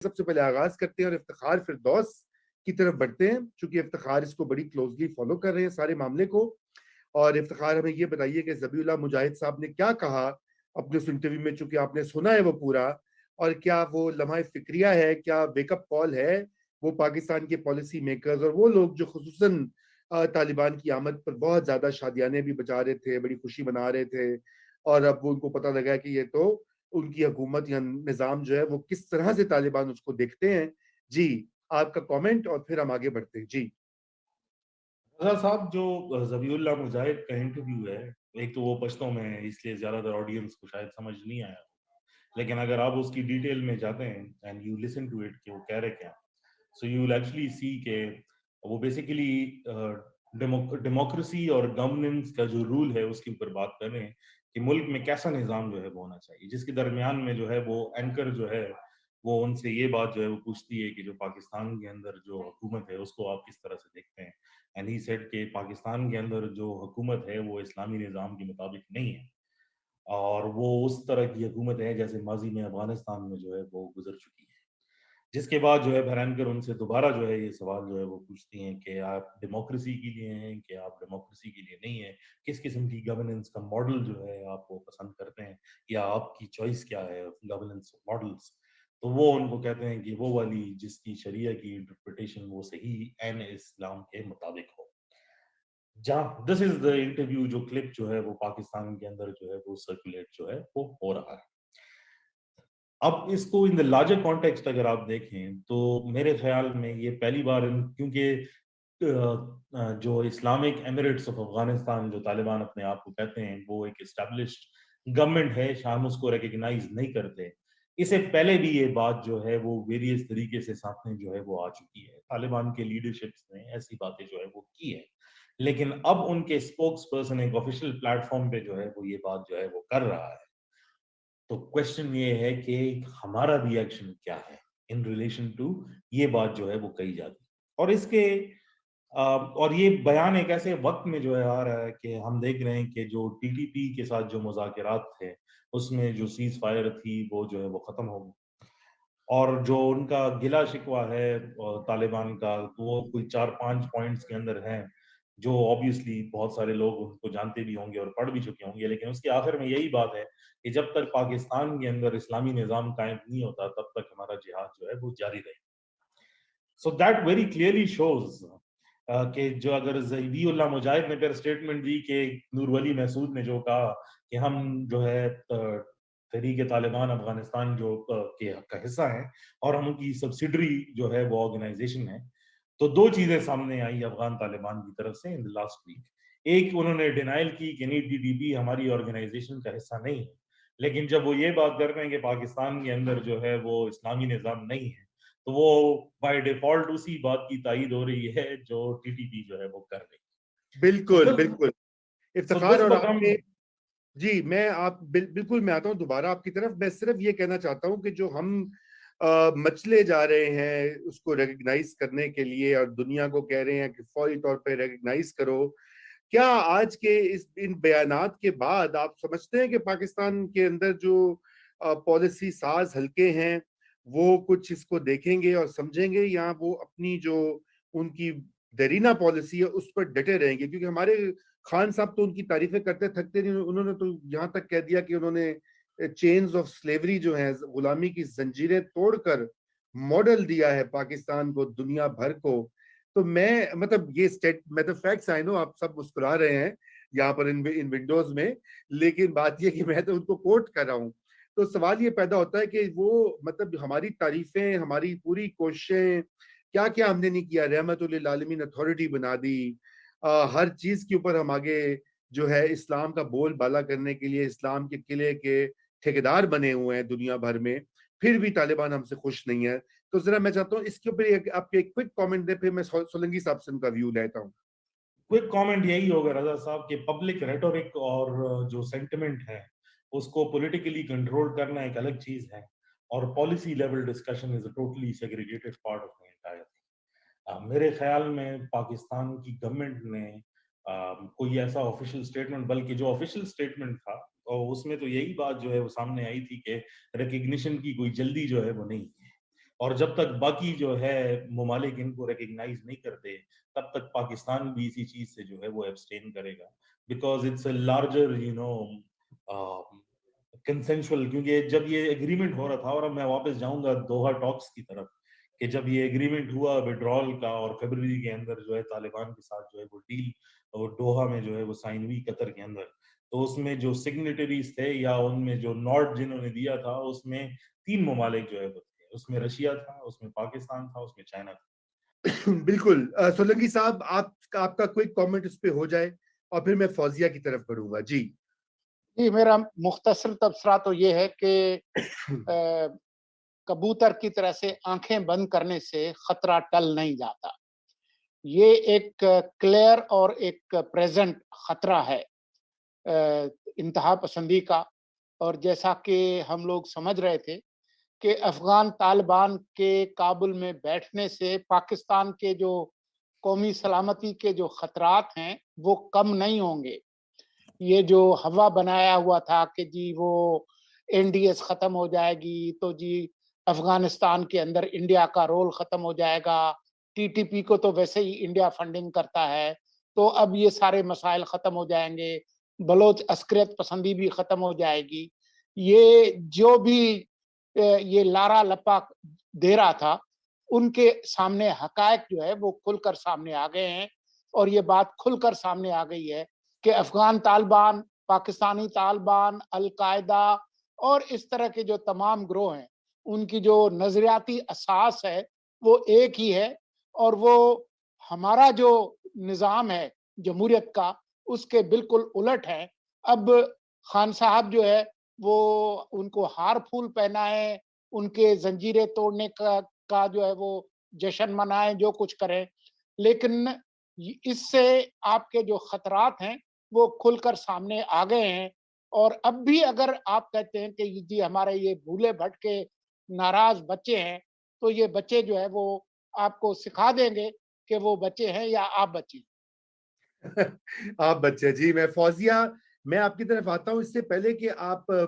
سب سے پہلے آغاز کرتے ہیں اور افتخار فردوس کی طرف بڑھتے ہیں، چونکہ افتخار اس کو بڑی کلوزلی فالو کر رہے ہیں سارے معاملے کو. اور افتخار ہمیں یہ بتائیے کہ ذبیح اللہ مجاہد صاحب نے کیا کہا اپنے اس انٹرویو میں، چونکہ آپ نے سنا ہے وہ پورا، اور کیا وہ لمحہ فکریہ ہے، کیا ویک اپ کال ہے وہ پاکستان کے پالیسی میکرز اور وہ لوگ جو خصوصاً طالبان کی آمد پر بہت زیادہ شادیانے بھی بجا رہے تھے، بڑی خوشی منا رہے تھے، اور اب وہ ان کو پتہ لگا کہ یہ تو ان کی حکومت یا نظام جو ہے وہ کس طرح سے طالبان اس کو دیکھتے ہیں. جی آپ کا کامنٹ اور پھر ہم آگے بڑھتے ہیں. جی رضا صاحب، جو ذبیح اللہ مجاہد کا انٹرویو ہے، ایک تو وہ پشتوں میں ہے، اس لیے زیادہ تر آڈینس کو شاید سمجھ نہیں آیا، لیکن اگر آپ اس کی ڈیٹیل میں جاتے ہیں and you listen to it کہ وہ کہہ رہے کیا، so you will actually see کہ وہ بیسیکلی ڈیموکریسی اور گورننس کا جو رول ہے اس کے اوپر بات کر رہے ہیں کہ ملک میں کیسا نظام جو ہے وہ ہونا چاہیے، جس کے درمیان میں جو ہے وہ اینکر جو ہے وہ ان سے یہ بات جو ہے وہ پوچھتی ہے کہ جو پاکستان کے اندر جو حکومت ہے اس کو آپ کس طرح سے دیکھتے ہیں. اینڈ ہی سیڈ کہ پاکستان کے اندر جو حکومت ہے وہ اسلامی نظام کے مطابق نہیں ہے، اور وہ اس طرح کی حکومت ہے جیسے ماضی میں افغانستان میں جو ہے وہ گزر چکی ہے. جس کے بعد جو ہے بحران کر ان سے دوبارہ جو ہے یہ سوال جو ہے وہ پوچھتی ہیں کہ آپ ڈیموکریسی کے لیے ہیں کہ آپ ڈیموکریسی کے لیے نہیں ہیں، کس قسم کی گورننس کا ماڈل جو ہے آپ وہ پسند کرتے ہیں، یا آپ کی چوائس کیا ہے گورننس ماڈلس. تو وہ ان کو کہتے ہیں کہ وہ والی جس کی شریعہ کی انٹرپریٹیشن وہ صحیح عین اسلام کے مطابق ہو. جہاں دس از دا انٹرویو جو کلپ جو ہے وہ پاکستان کے اندر جو ہے وہ سرکولیٹ جو ہے وہ ہو رہا ہے. اب اس کو ان دا لارجر کانٹیکسٹ اگر آپ دیکھیں تو میرے خیال میں یہ پہلی بار کیونکہ جو اسلامک ایمریٹس آف افغانستان جو طالبان اپنے آپ کو کہتے ہیں وہ ایک اسٹیبلشڈ گورنمنٹ ہے، ہم اس کو ریکگنائز نہیں کرتے. اسے پہلے بھی یہ بات جو ہے وہ ویریس طریقے سے سامنے جو ہے وہ آ چکی ہے، طالبان کے لیڈرشپس نے ایسی باتیں جو ہے وہ کی ہے، لیکن اب ان کے اسپوکس پرسن ایک آفیشیل پلیٹ فارم پہ جو ہے وہ یہ بات جو ہے وہ کر رہا ہے. تو کوشچن یہ ہے کہ ہمارا ری ایکشن کیا ہے ان ریلیشن ٹو یہ بات جو ہے وہ کہی جاتی، اور اس کے اور یہ بیان ایک ایسے وقت میں جو ہے آ رہا ہے کہ ہم دیکھ رہے ہیں کہ جو ٹی ٹی پی کے ساتھ جو مذاکرات تھے اس میں جو سیز فائر تھی وہ جو ہے وہ ختم ہو گئی، اور جو ان کا گلا شکوہ ہے طالبان کا وہ کوئی 4-5 پوائنٹس کے اندر ہیں جو آبویسلی بہت سارے لوگ ان کو جانتے بھی ہوں گے اور پڑھ بھی چکے ہوں گے، لیکن اس کے آخر میں یہی بات ہے کہ جب تک پاکستان کے اندر اسلامی نظام قائم نہیں ہوتا تب تک ہمارا جہاد جو ہے وہ جاری رہے. So that very clearly shows کہ جو اگر ذبیح اللہ مجاہد نے پھر اسٹیٹمنٹ دی کہ نور ولی محسود نے جو کہا کہ ہم جو ہے تحریک طالبان افغانستان جو کا حصہ ہیں اور ہم ان کی سبسیڈری جو ہے وہ آرگنائزیشن ہے، تو دو چیزیں سامنے آئی افغان طالبان کی طرف سے ان دی لاسٹ ویک. ایک، انہوں نے ڈینائل کی کہ نہیں، ٹی ٹی پی ہماری آرگنائزیشن کا حصہ نہیں ہے، لیکن جب وہ یہ بات کرتے ہیں کہ پاکستان کے اندر جو ہے وہ اسلامی نظام نہیں ہے تو وہ بائی ڈیفالٹ اسی بات کی تائید ہو رہی ہے جو ٹی ٹی پی جو ہے وہ کر رہی ہے. بالکل بالکل سو افتخار. دس اور آپ بیکم نے جی میں آپ بالکل میں آتا ہوں دوبارہ آپ کی طرف. میں صرف یہ کہنا چاہتا ہوں کہ جو ہم مچلے جا رہے ہیں اس کو ریکگنائز کرنے کے لیے اور دنیا کو کہہ رہے ہیں کہ فوری طور پہ ریکگنائز کرو، کیا آج کے ان بیانات کے بعد آپ سمجھتے ہیں کہ پاکستان کے اندر جو پالیسی ساز حلقے ہیں وہ کچھ اس کو دیکھیں گے اور سمجھیں گے، یا وہ اپنی جو ان کی دیرینہ پالیسی ہے اس پر ڈٹے رہیں گے؟ کیونکہ ہمارے خان صاحب تو ان کی تعریفیں کرتے تھکتے نہیں، انہوں نے تو یہاں تک کہہ دیا کہ انہوں نے چینز آف سلیوری جو ہیں، غلامی کی زنجیریں توڑ کر ماڈل دیا ہے پاکستان کو دنیا بھر کو. تو میں مطلب یہ فیکٹس آئی نو آپ سب مسکرا رہے ہیں یہاں پر ان ونڈوز میں، لیکن بات یہ کہ میں تو ان کو کوٹ کر رہا ہوں. تو سوال یہ پیدا ہوتا ہے کہ وہ مطلب ہماری تعریفیں، ہماری پوری کوششیں، کیا کیا ہم نے نہیں کیا. رحمت للعالمین اتھارٹی بنا دی، ہر چیز کے اوپر ہم آگے جو ہے اسلام کا بول بالا کرنے کے لیے اسلام کے قلعے کے ٹھیکیدار بنے ہوئے ہیں دنیا بھر میں، پھر بھی طالبان ہم سے خوش نہیں ہے. تو ذرا میں چاہتا ہوں اس کے اوپر آپ ایک کوئک کامنٹ دیں، پھر میں سولنگی صاحب سے ان کا ویو لیتا ہوں. کوئک کامنٹ یہی ہوگا رضا صاحب کہ پبلک ریٹورک اور جو سینٹیمنٹ ہے اس کو پولیٹیکلی کنٹرول کرنا ایک الگ چیز ہے، اور policy level discussion is a totally segregated part of the entire thing. میرے خیال میں پاکستان کی گورنمنٹ نے کوئی ایسا آفیشیل اسٹیٹمنٹ، بلکہ جو آفیشیل اسٹیٹمنٹ تھا اور اس میں تو یہی بات جو ہے وہ سامنے آئی تھی کہ ریکگنیشن کی کوئی جلدی جو ہے وہ نہیں ہے. اور جب تک باقی جو ہے ممالک ان کو ریکگنائز نہیں کرتے تب تک پاکستان بھی اسی چیز سے جو ہے وہ ایبسٹین کرے گا, بیکاز اٹس اے لارجر کنسینشول. کیونکہ جب یہ اگریمنٹ ہو رہا تھا, اور اب میں واپس جاؤں گا دوحہ ٹاکس کی طرف, کہ جب یہ اگریمنٹ ہوا وڈرال کا اور فیبرری کے اندر جو ہے طالبان کے ساتھ جو ہے وہ ڈیل اور دوحہ میں جو ہے وہ سائن ہوئی قطر کے اندر, تو اس میں جو سگنیٹریز تھے یا ان میں جو نوٹ جنہوں نے دیا تھا اس میں 3 ممالک جو ہے وہ تھے. اس میں رشیا تھا, اس میں پاکستان تھا, اس میں چائنا تھا. بالکل. سولنگی صاحب, آپ کا کوئی کامنٹ اس پہ ہو جائے اور پھر میں فوزیہ کی طرف بڑھوں گا. جی جی, میرا مختصر تبصرہ تو یہ ہے کہ کبوتر کی طرح سے آنکھیں بند کرنے سے خطرہ ٹل نہیں جاتا. یہ ایک کلیئر اور ایک پریزنٹ خطرہ ہے انتہا پسندی کا. اور جیسا کہ ہم لوگ سمجھ رہے تھے کہ افغان طالبان کے کابل میں بیٹھنے سے پاکستان کے جو قومی سلامتی کے جو خطرات ہیں وہ کم نہیں ہوں گے. یہ جو ہوا بنایا ہوا تھا کہ جی وہ این ڈی ایس ختم ہو جائے گی تو جی افغانستان کے اندر انڈیا کا رول ختم ہو جائے گا, ٹی ٹی پی کو تو ویسے ہی انڈیا فنڈنگ کرتا ہے تو اب یہ سارے مسائل ختم ہو جائیں گے, بلوچ عسکریت پسندی بھی ختم ہو جائے گی. یہ جو بھی یہ لارا لپا دے رہا تھا ان کے سامنے حقائق جو ہے وہ کھل کر سامنے آ گئے ہیں. اور یہ بات کھل کر سامنے آ گئی ہے کہ افغان طالبان, پاکستانی طالبان, القاعدہ اور اس طرح کے جو تمام گروہ ہیں ان کی جو نظریاتی اساس ہے وہ ایک ہی ہے, اور وہ ہمارا جو نظام ہے جمہوریت کا اس کے بالکل الٹ ہے. اب خان صاحب جو ہے وہ ان کو ہار پھول پہنائیں, ان کے زنجیریں توڑنے کا جو ہے وہ جشن منائیں, جو کچھ کریں, لیکن اس سے آپ کے جو خطرات ہیں وہ کھل کر سامنے آ گئے ہیں. اور اب بھی اگر آپ کہتے ہیں کہ جی ہمارے یہ بھولے بھٹکے ناراض بچے ہیں تو یہ بچے جو ہے وہ آپ کو سکھا دیں گے کہ وہ بچے ہیں یا آپ بچے ہیں. آپ بچے. جی میں فوزیہ, میں آپ کی طرف آتا ہوں. اس سے پہلے کہ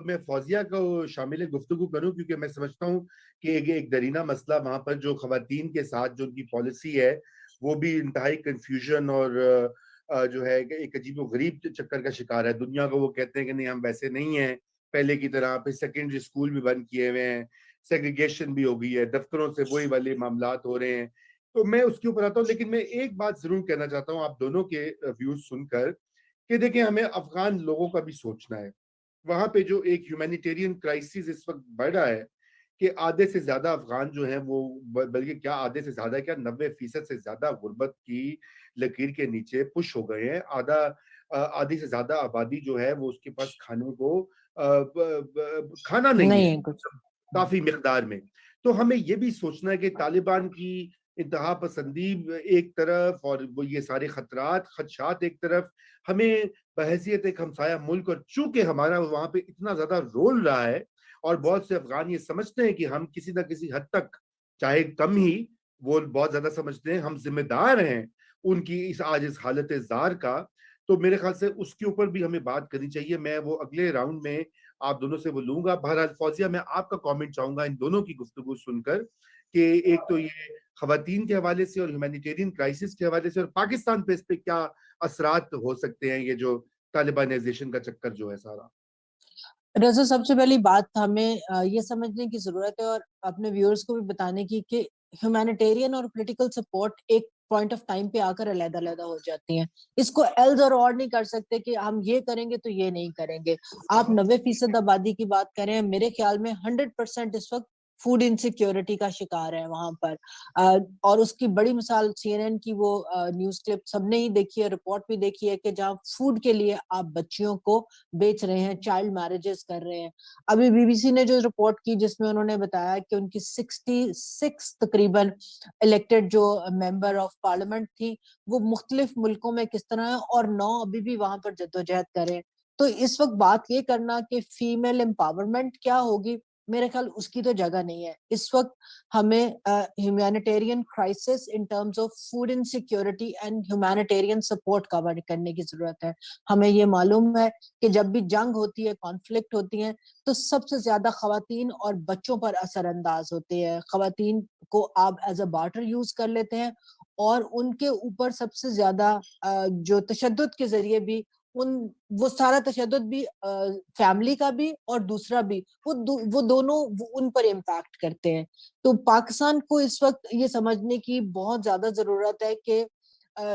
میں فوزیہ کو شامل گفتگو کروں, کیونکہ میں سمجھتا ہوں کہ ایک درینہ مسئلہ وہاں پر جو خواتین کے ساتھ جو ان کی پالیسی ہے وہ بھی انتہائی کنفیوژن اور جو ہے ایک عجیب و غریب چکر کا شکار ہے. دنیا کو وہ کہتے ہیں کہ نہیں ہم ویسے نہیں ہیں پہلے کی طرح, پھر سیکنڈری اسکول بھی بند کیے ہوئے ہیں, سیگریگیشن بھی ہو گئی ہے, دفتروں سے وہی والے معاملات ہو رہے ہیں. تو میں اس کے اوپر آتا ہوں, لیکن میں ایک بات ضرور کہنا چاہتا ہوں آپ دونوں کے ویوز سن کر کہ دیکھیں ہمیں افغان لوگوں کا بھی سوچنا ہے. وہاں پہ جو ایک ہیومینیٹیرین کرائسس اس وقت بڑھ رہا ہے کہ آدھے سے زیادہ افغان جو ہیں وہ, بلکہ کیا آدھے سے زیادہ, کیا 90% سے زیادہ غربت کی لکیر کے نیچے پش ہو گئے ہیں. آدھی سے زیادہ آبادی جو ہے وہ اس کے پاس کھانے کو کھانا نہیں ہے کافی مقدار میں. تو ہمیں یہ بھی سوچنا ہے کہ طالبان کی انتہا پسندی ایک طرف اور وہ یہ سارے خدشات ایک طرف, ہمیں بحیثیت ایک ہمسایہ ملک, اور چونکہ ہمارا وہاں پہ اتنا زیادہ رول رہا ہے اور بہت سے افغان یہ سمجھتے ہیں کہ ہم کسی نہ کسی حد تک, چاہے کم ہی, وہ بہت زیادہ سمجھتے ہیں ہم ذمہ دار ہیں ان کی اس حالت زار کا. تو میرے خیال سے اس کے اوپر بھی ہمیں بات کرنی چاہیے. میں وہ اگلے راؤنڈ میں آپ دونوں سے وہ لوں گا. بہرحال فوزیہ, میں آپ کا کامنٹ چاہوں گا ان دونوں کی گفتگو سن کر کہ ایک تو یہ خواتین کے حوالے سے اور ہیومینیٹیرین کرائسس کے حوالے سے, اور پاکستان پہ اس پہ کیا اثرات ہو سکتے ہیں یہ جو طالبانائزیشن کا چکر جو ہے سارا. رضا, سب سے پہلی بات ہمیں یہ سمجھنے کی ضرورت ہے اور اپنے ویورز کو بھی بتانے کی کہ ہیومینیٹیرین اور پولیٹیکل سپورٹ ایک پوائنٹ آف ٹائم پہ آ کر علیحدہ علیحدہ ہو جاتی ہیں. اس کو ایلز اور نہیں کر سکتے کہ ہم یہ کریں گے تو یہ نہیں کریں گے. آپ 90% آبادی کی بات کریں, میرے خیال میں 100% اس وقت فوڈ انسیکیورٹی کا شکار ہے وہاں پر. اور اس کی بڑی مثال سی این این کی وہ نیوز کلپ سب نے ہی دیکھی ہے, رپورٹ بھی دیکھی ہے کہ جہاں فوڈ کے لیے آپ بچیوں کو بیچ رہے ہیں, چائلڈ میرجز کر رہے ہیں. ابھی بی بی سی نے جو رپورٹ کی جس میں انہوں نے بتایا کہ ان کی 66 تقریباً الیکٹڈ جو ممبر آف پارلیمنٹ تھی وہ مختلف ملکوں میں کس طرح ہیں, اور 9 ابھی بھی وہاں پر جدوجہد کریں. تو اس وقت بات یہ کرنا کہ فیمیل امپاورمنٹ کیا ہوگی, میرے خیال اس کی تو جگہ نہیں ہے اس وقت. ہمیں humanitarian crisis in terms of food insecurity and humanitarian support cover کرنے کی ضرورت ہے. ہمیں یہ معلوم ہے کہ جب بھی جنگ ہوتی ہے, کانفلکٹ ہوتی ہیں, تو سب سے زیادہ خواتین اور بچوں پر اثر انداز ہوتے ہیں. خواتین کو آپ ایز اے بارٹر یوز کر لیتے ہیں, اور ان کے اوپر سب سے زیادہ جو تشدد کے ذریعے بھی وہ سارا تشدد بھی فیملی کا بھی اور دوسرا بھی وہ دونوں ان پر امپیکٹ کرتے ہیں. تو پاکستان کو اس وقت یہ سمجھنے کی بہت زیادہ ضرورت ہے کہ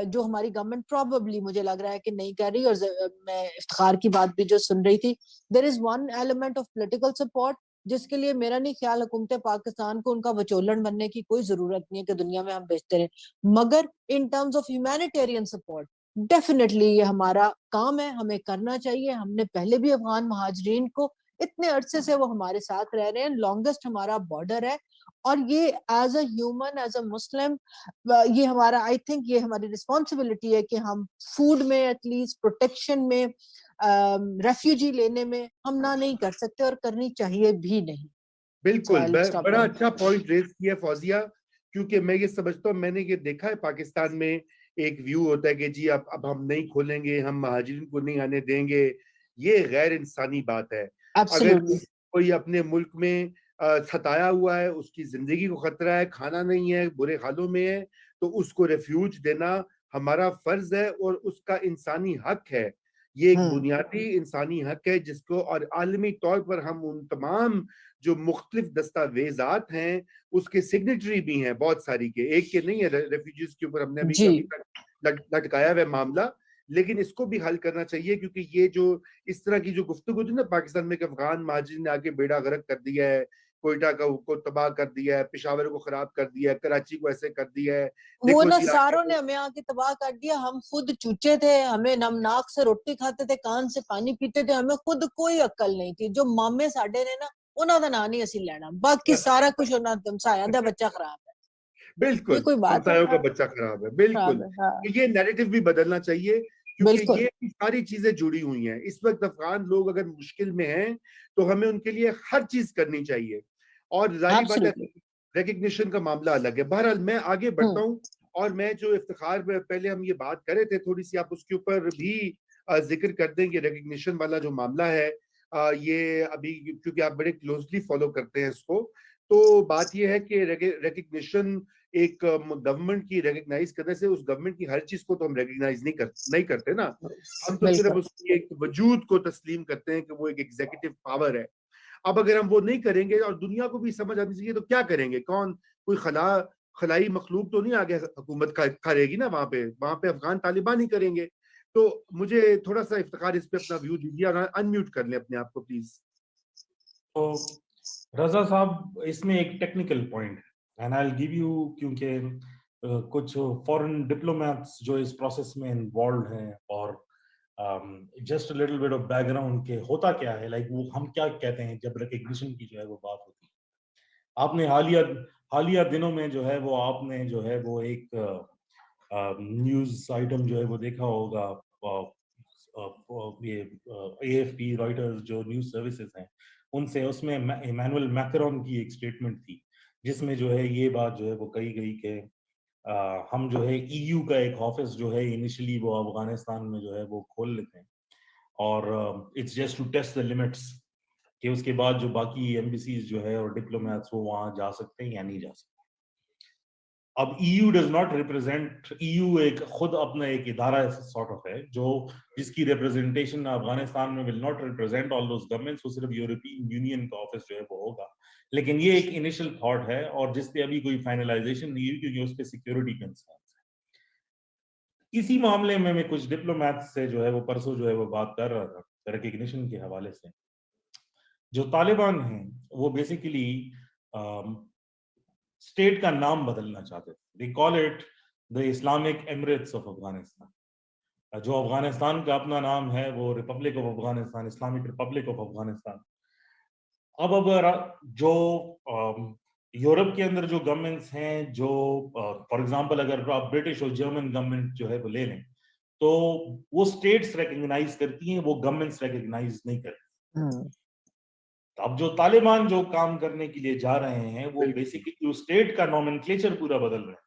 جو ہماری گورنمنٹ پروبیبلی مجھے لگ رہا ہے کہ نہیں کر رہی, اور میں افتخار کی بات بھی جو سن رہی تھی, there is one element of political support جس کے لیے میرا نہیں خیال حکومت پاکستان کو ان کا وچولن بننے کی کوئی ضرورت نہیں ہے کہ دنیا میں ہم بیچتے رہیں, مگر ان terms of humanitarian support definitely یہ ہمارا کام ہے, ہمیں کرنا چاہیے. ہم نے پہلے بھی افغان مہاجرین کو اتنے عرصے سے وہ ہمارے ساتھ رہ رہے ہیں, لانگسٹ ہمارا بارڈر ہے, اور یہ as a human, as a Muslim, یہ ہمارا آئی تھنک یہ ہماری رسپانسبلٹی ہے کہ ہم فوڈ میں ایٹ لیسٹ پروٹیکشن میں, ریفیوجی لینے میں ہم نہ نہیں کر سکتے, اور کرنی چاہیے بھی نہیں. بالکل بڑا اچھا پوائنٹ ریز کیا فوزیہ, کیونکہ میں یہ سمجھتا ہوں, میں نے یہ دیکھا ہے پاکستان میں ایک ویو ہوتا ہے کہ جی اب ہم نہیں کھولیں گے, ہم مہاجرین کو نہیں آنے دیں گے. یہ غیر انسانی بات ہے. اگر کوئی اپنے ملک میں ستایا ہوا ہے, اس کی زندگی کو خطرہ ہے, کھانا نہیں ہے, برے حالوں میں ہے, تو اس کو ریفیوج دینا ہمارا فرض ہے اور اس کا انسانی حق ہے. یہ ایک بنیادی انسانی حق ہے جس کو, اور عالمی طور پر ہم ان تمام جو مختلف دستاویزات ہیں اس کے سگنیٹری بھی ہیں بہت ساری کے, ایک کے نہیں ہے ریفیوجیز کے اوپر ہم نے ابھی تک لٹکایا ہوا معاملہ, لیکن اس کو بھی حل کرنا چاہیے. کیونکہ یہ جو اس طرح کی جو گفتگو تھی نا پاکستان میں کہ افغان مہاجرین نے آگے بیڑا غرق کر دیا ہے, کوئٹہ کو تباہ کر دیا ہے, پشاور کو خراب کر دیا ہے, کراچی کو ایسے کر دیا ہے, وہ نا ساروں نے ہمیں آ کے تباہ کر دیا. ہم خود چوچے تھے, ہمیں نم ناک سے روٹی کھاتے تھے, کان سے پانی پیتے تھے, ہمیں خود کوئی عقل نہیں تھی. جو مامے ساڈے نے نا انہاں دا نام نہیں اسی لینا, باقی سارا کچھ انہاں ہمسایاں دا بچہ خراب ہے. بالکل, ہمسایوں کا بچہ خراب ہے. بالکل, یہ نیریٹو بھی بدلنا چاہیے, کیونکہ یہ ساری چیزیں جڑی ہوئی ہیں. اس وقت افغان لوگ اگر مشکل میں ہیں تو ہمیں ان کے لیے ہر چیز کرنی چاہیے, اور ظاہری بات ہے ریکگنیشن کا معاملہ الگ ہے. بہرحال میں آگے بڑھتا ہوں, اور میں جو افتخار میں پہلے ہم یہ بات کرے تھے تھوڑی سی آپ اس کے اوپر بھی ذکر کر دیں. یہ ریکگنیشن والا جو معاملہ ہے, یہ ابھی کیونکہ آپ بڑے کلوزلی فالو کرتے ہیں اس کو, تو بات یہ ہے کہ ریکگنیشن ایک گورنمنٹ کی ریکگنائز کرنے سے, اس گورنمنٹ کی ہر چیز کو تو ہم ریکگنائز نہیں کرتے نا, ہم تو صرف اس کی ایک وجود کو تسلیم کرتے ہیں کہ وہ ایک ایگزیکٹو پاور ہے. اب اگر ہم وہ نہیں کریں گے, اور دنیا کو بھی سمجھ آنی چاہیے, تو کیا کریں گے؟ کون کوئی خلائی مخلوق تو نہیں آگے حکومت کرے گی نا, وہاں پہ افغان طالبان ہی کریں گے. تو مجھے تھوڑا سا افتخار اس پہ اپنا ویو دیجیے, اور انمیوٹ کر لیں اپنے آپ کو پلیز. تو رضا صاحب, اس میں ایک ٹیکنیکل پوائنٹ ہے, and I will give you, کیونکہ کچھ فورن ڈپلومیٹس جو اس پروسیس میں انوالوڈ ہیں, اور just little bit of back ground کہ ہوتا کیا ہے, لائک وہ ہم کیا کہتے ہیں جب ریکگنیشن کی جو ہے وہ بات ہوتی ہے. آپ نے حالیہ دنوں میں جو ہے وہ آپ نے جو ہے وہ ایک نیوز آئٹم جو ہے وہ دیکھا ہوگا, یہ اے ایف پی, رائٹرز جو نیوز سروسز ہیں, اس میں ایمینوئل میکرون کی ایک سٹیٹمنٹ تھی جس میں جو ہے یہ بات جو ہے وہ کہی گئی کہ ہم جو ہے ای یو کا ایک آفس جو ہے انیشلی وہ افغانستان میں جو ہے وہ کھول لیتے ہیں, اور it's just to test the limits, کہ اس کے بعد جو باقی ایمبیسیز جو ہے اور ڈپلومیٹس وہ وہاں جا سکتے ہیں یا نہیں جا سکتے. اب E U does not represent, E U ایک خود اپنا ایک ادارہ سارٹ آف ہے جو جس کی ریپرزنٹیشن افغانستان میں will not represent all those governments, وہ صرف یورپین یونین کا آفس جو ہے وہ ہوگا. لیکن یہ ایک انیشل تھاٹ ہے, اور جس پہ ابھی کوئی فائنلائزیشن نہیں ہوئی, کیونکہ اس پہ سیکیورٹی کنسرنس ہے. اسی معاملے میں کچھ ڈپلومیٹس سے جو ہے وہ پرسوں جو ہے وہ بات کر رہا تھا ریکگنیشن کے حوالے سے. جو طالبان ہیں وہ بیسیکلی اسٹیٹ کا نام بدلنا چاہتے تھے. they call it the Islamic Emirates of Afghanistan. جو افغانستان کا اپنا نام ہے وہ republic of Afghanistan, Islamic republic of Afghanistan. اب جو یورپ کے اندر جو گورنمنٹس ہیں, جو فار ایگزامپل اگر آپ برٹش اور جرمن گورنمنٹ جو ہے وہ لے لیں, تو وہ اسٹیٹس ریکگنائز کرتی ہیں, وہ گورنمنٹس ریکگنائز نہیں کرتی. اب جو طالبان جو کام کرنے کے لیے جا رہے ہیں وہ بیسیکلی اسٹیٹ کا نومنکلیچر پورا بدل رہے ہیں.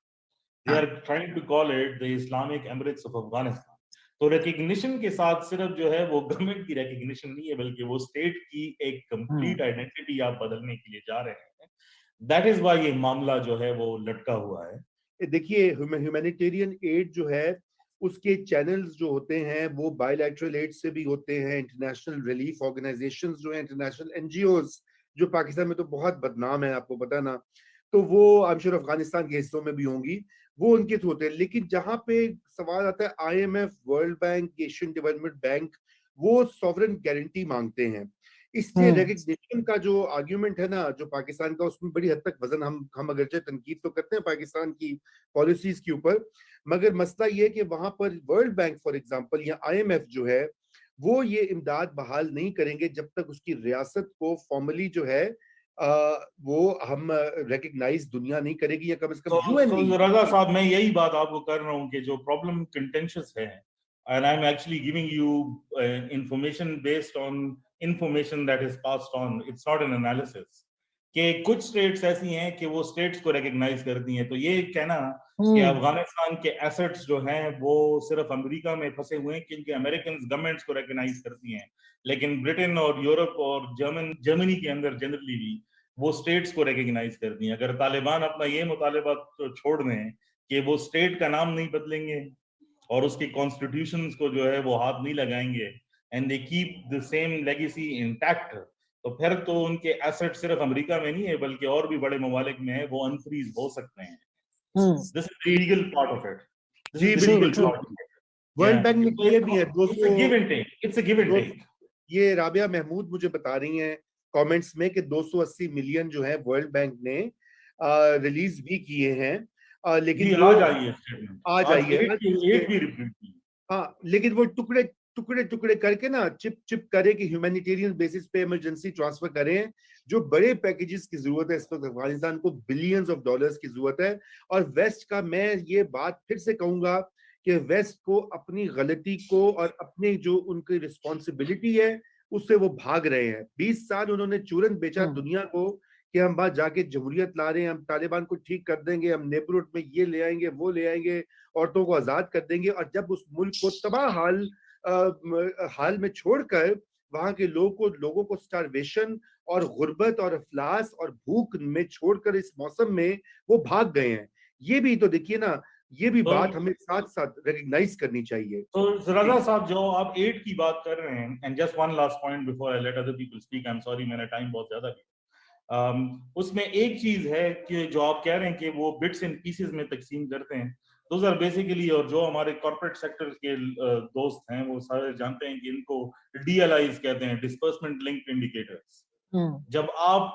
They are trying to call it the Islamic Emirates of Afghanistan. تو ریکگنیشن کے ساتھ صرف جو ہے وہ گورنمنٹ کی ریکگنیشن نہیں ہے بلکہ وہ اسٹیٹ کی ایک کمپلیٹ آئیڈینٹی آپ بدلنے کے لیے جا رہے ہیں. دیٹ از وائی یہ معاملہ جو ہے وہ لٹکا ہوا ہے. دیکھیے ہیومینیٹیرین ایڈ جو ہے اس کے چینلز جو ہوتے ہیں وہ بائی لیٹرل ایڈ سے بھی ہوتے ہیں, انٹرنیشنل ریلیف آرگنائزیشنز جو ہیں, انٹرنیشنل این جی اوز جو پاکستان میں تو بہت بدنام ہے, آپ کو پتہ نا, تو وہ I'm sure افغانستان کے حصوں میں بھی ہوں گی, وہ ان کے تھرو ہوتے ہیں. لیکن جہاں پہ سوال آتا ہے I M F, World Bank, Asian Development Bank, وہ سوورن گارنٹی مانگتے ہیں. اس سے ریکگنیشن کا جو آرگیومنٹ ہے نا جو پاکستان کا, اس میں بڑی حد تک وزن ہم اگرچہ تنقید تو کرتے ہیں پاکستان کی پالیسیز کے اوپر, مگر مسئلہ یہ کہ وہاں پر ورلڈ بینک فار ایگزامپل یا آئی ایم ایف جو ہے وہ یہ امداد بحال نہیں کریں گے جب تک اس کی ریاست کو فارملی جو ہے وہ ہم ریکگنائز دنیا نہیں کرے گی, یا کم از کم یو این نہیں. رضا صاحب میں یہی بات آپ کو کر رہا ہوں کہ جو پرابلم کنٹینشس ہے, and I'm actually giving you information based on information that is passed on, it's not an analysis, کہ کچھ اسٹیٹس ایسی ہیں کہ وہ اسٹیٹس کو ریکگنائز کرتی ہیں. تو یہ کہنا کہ افغانستان کے ایسٹس جو ہیں وہ صرف امریکہ میں پھنسے ہوئے ہیں کیونکہ امریکنز گورنمنٹس کو ریکگنائز کرتی ہیں, لیکن برٹن اور یورپ اور جرمنی کے اندر جنرلی بھی وہ اسٹیٹس کو ریکگنائز کرتی ہیں. اگر طالبان اپنا یہ مطالبہ چھوڑ دیں کہ وہ اسٹیٹ کا نام نہیں بدلیں گے اور اس کی کانسٹیٹیوشنز کو جو ہے وہ ہاتھ نہیں لگائیں گے, and they keep the same legacy intact, تو پھر تو ان کے ایسٹ صرف امریکہ میں نہیں ہے بلکہ اور بھی بڑے ممالک میں ہیں, وہ انفریز ہو سکتے ہیں. This is the legal part of it. جی بالکل, ورلڈ بینک نے کلیئر بھی ہے. It's a give and take. یہ رابعہ محمود مجھے بتا رہی ہیں کامنٹس میں کہ 280 ملین جو ہے ورلڈ بینک نے ریلیز بھی کیے ہیں, لیکن آ جائیے ہاں, لیکن وہ ٹکڑے کر کے نا چپ کرے کہ ہیومینیٹیرین بیسس پہ ایمرجنسی ٹرانسفر کریں. جو بڑے پیکیجز کی ضرورت ہے اس وقت افغانستان کو بلینز آف ڈالرز کی ضرورت ہے, اور ویسٹ کا میں یہ بات پھر سے کہوں گا کہ ویسٹ کو اپنی غلطی کو اور اپنی جو ان کی رسپانسبلٹی ہے اس سے وہ بھاگ رہے ہیں. 20 سال انہوں نے چورن بیچا دنیا کو کہ ہم وہاں جا کے جمہوریت لا رہے ہیں, ہم طالبان کو ٹھیک کر دیں گے, ہم نیبرہڈ میں یہ لے آئیں گے, وہ لے آئیں گے, عورتوں کو آزاد کر دیں گے, اور جب اس ملک کو تباہ حال میں چھوڑ کر وہاں کے لوگوں کو سٹارویشن اور غربت اور افلاس اور بھوک میں چھوڑ کر اس موسم میں وہ بھاگ گئے ہیں. یہ بھی تو دیکھیے نا, یہ بھی بات ہمیں ساتھ ساتھ ریکگنائز کرنی چاہیے. تو رضا صاحب جو آپ ایڈ کی بات کر رہے ہیں, and just one last point before I let other people speak, I am sorry میں نے ٹائم بہت زیادہ لیا. اس میں ایک چیز ہے کہ جو آپ کہہ رہے ہیں کہ وہ بٹس اینڈ پیسز میں تقسیم کرتے ہیں, دوز آر بیسیکلی, اور جو ہمارے کارپوریٹ سیکٹر کے دوست ہیں وہ سارے جانتے ہیں کہ ان کو ڈی ایل آئیز کہتے ہیں, ڈسپرسمنٹ لنکڈ انڈیکیٹرز. جب آپ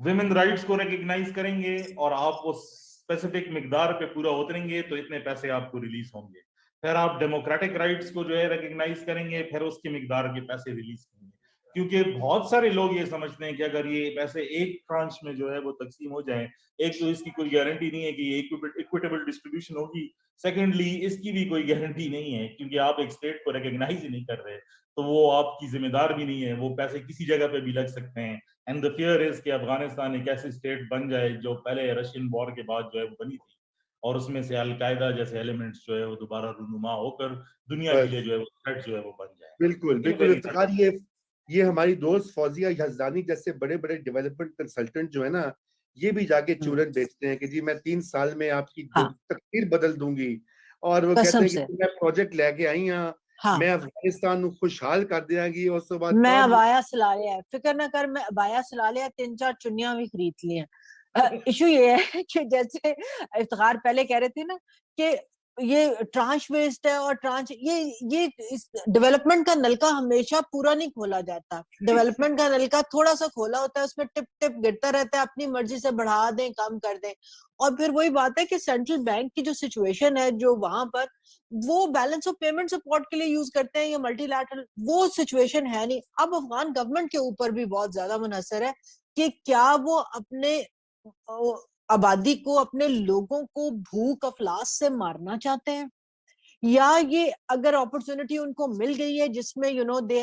ویمن رائٹس کو ریکگنائز کریں گے اور آپ اس اسپیسیفک مقدار پہ پورا اتریں گے تو اتنے پیسے آپ کو ریلیز ہوں گے. پھر آپ ڈیموکریٹک رائٹس کو جو ہے ریکگنائز کریں گے, پھر اس کی مقدار کے پیسے ریلیز کریں گے. کیونکہ بہت سارے لوگ یہ سمجھتے ہیں کہ اگر یہ پیسے ایک ٹرانچ میں جو ہے وہ تقسیم ہو جائیں, ایک تو اس کی کوئی گارنٹی نہیں ہے کہ یہ ایکویٹیبل ڈسٹریبیوشن ہوگی, سیکنڈلی اس کی بھی کوئی گارنٹی نہیں ہے کیونکہ آپ ایک اسٹیٹ کو ریکگنائز ہی نہیں کر رہے, تو وہ آپ کی ذمہ دار بھی نہیں ہے, وہ پیسے کسی جگہ پہ بھی لگ سکتے ہیں. اینڈ دا فیئر از کہ افغانستان ایک ایسی اسٹیٹ بن جائے جو پہلے رشین وار کے بعد جو ہے وہ بنی تھی, اور اس میں سے القاعدہ جیسے ایلیمنٹس جو ہے وہ دوبارہ رونما ہو کر دنیا کے لیے جو ہے وہ تھریٹ جو ہے وہ بن جائے. بالکل افتخار, یہ ہماری دوست فوزیہ یزدانی جیسے بڑے بڑے ڈیولپمنٹ کنسلٹنٹ جو ہے نا, یہ بھی جا کے چورن بیچتے ہیں کہ جی میں 3 سال میں آپ کی تقدیر بدل دوں گی, اور وہ کہتے ہیں کہ میں پروجیکٹ لے کے آئی ہوں, میں افغانستان خوشحال کر دیا گی, اور اس کے بعد میں ابایا سلا لیا, فکر نہ کر, میں ابایا سلا لیا, 3-4 چنیاں بھی خرید لی ہیں. ایشو یہ ہے کہ جیسے افتخار پہلے کہہ رہے تھے نا کہ یہ ٹرانچ بیسڈ ہے, اور ٹرانچ یہ ڈیولپمنٹ کا نلکا ہمیشہ پورا نہیں کھولا جاتا. ڈیولپمنٹ کا نلکا تھوڑا سا کھولا ہوتا ہے, اس میں ٹپ ٹپ گرتا رہتا ہے, اپنی مرضی سے بڑھا دیں کم کر دیں. اور پھر وہی بات ہے کہ سینٹرل بینک کی جو سچویشن ہے, جو وہاں پر وہ بیلنس آف پیمنٹ سپورٹ کے لیے یوز کرتے ہیں یا ملٹی لیٹرل, وہ سچویشن ہے نہیں. اب افغان گورنمنٹ کے اوپر بھی بہت زیادہ منحصر ہے کہ کیا وہ اپنے آبادی کو, اپنے لوگوں کو بھوک افلاس سے مارنا چاہتے ہیں, یا یہ اگر اپرچونٹی ان کو مل گئی ہے جس میں دے